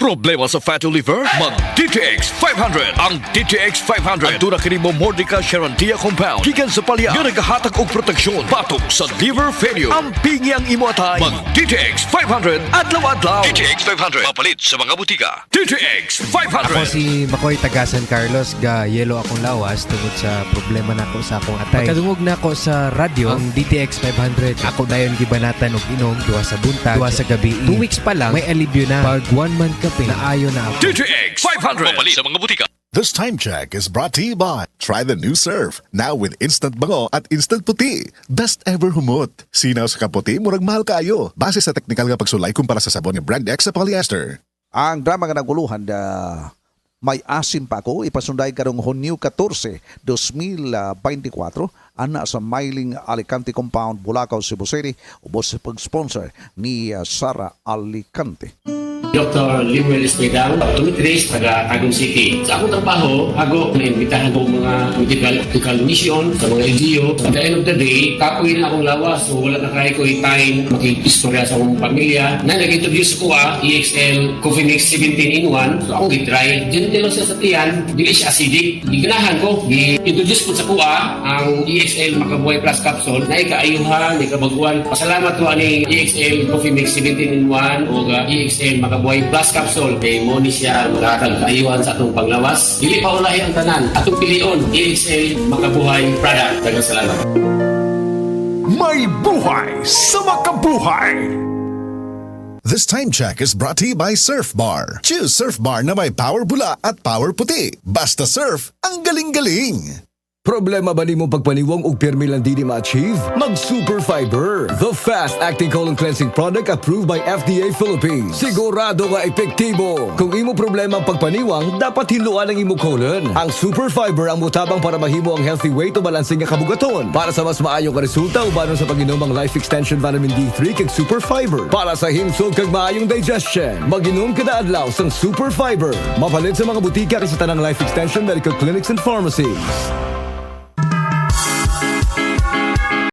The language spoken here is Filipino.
Problema sa fatty liver? Mag DTX 500. Ang DTX 500 aduna kini mo Mordica Charantia compound gikan sa palya nga nagahatag og proteksyon batok sa liver failure. Ang pingi ang imo atay. Mag DTX 500 adlaw-adlaw. DTX 500 mapalit sa mga butika. DTX 500. Ako si Makoy taga San Carlos, ga yelo akong lawas tungod sa problema nako sa akong atay. Pagkadungog nako sa radyo ang DTX 500. Ako dayon gibanatan og inom duha sa buntag, duha sa gabi. 2 weeks pa lang may alibyo na. Pag 1 month ka pa naayo na ako. DTX 500 mapalit sa mga butika. This time check is brought to you by Try the new Surf. Now with instant bango at instant puti. Best ever humot. Sinaw sa kaputi, murag mahal kayo. Base sa teknikal nga pagsulay kumpara sa sabon ni Brand X sa polyester. Ang drama nga naguluhan may asim pa ko ipasunday karong Hunyo 14, 2024 ana sa Mailing Alicante Compound, Bulacau, Cebu City ubos sa pag-sponsor ni Sara Alicante. Dr. Limuel Espedal, optometrist, taga Tagum City. Sa akong trabaho, ako naimbitahan ko mga medical mission sa mga LGU. At the end of the day, kapoy na akong lawas. So wala na kaya ko time makikistorya sa akong pamilya. Na nag-introduce ko EXL Coffee Mix 17 in 1. So akong gitry. Gentle lang siya sa tiyan, dili siya acidic. Giganahan ko, gi-introduce ko sa kuha ang EXL Makabuhay Plus Capsule na ikaayuhan, ikabaguan. Pasalamat ko ani EXL Coffee Mix 17 in 1 o EXL Makabuhay Plus Capsule. Kay mo ni siya makatag kaayuhan sa atong panglawas. Dili pa ulahi ang tanan. Atong pilion, EXL Makabuhay product. Daghang salamat. May buhay sa makabuhay. This time check is brought to you by Surf Bar. Choose Surf Bar na may power bula at power puti. Basta surf, ang galing-galing! Problema ba ni mo pagpaniwang og pirmi lang di ma-achieve? Mag Super Fiber, the fast-acting colon cleansing product approved by FDA Philippines. Sigurado nga epektibo. Kung imo problema ang pagpaniwang, dapat hiluan ang imo colon. Ang Super Fiber ang mutabang para mahimo ang healthy weight o balansing nga kabugaton. Para sa mas maayo ka resulta ubanon sa pag-inom ang Life Extension Vitamin D3 kag Super Fiber. Para sa himsog kag maayong digestion, mag-inom kada adlaw sang Super Fiber. Mapalit sa mga butika kay sa tanang Life Extension Medical Clinics and Pharmacies.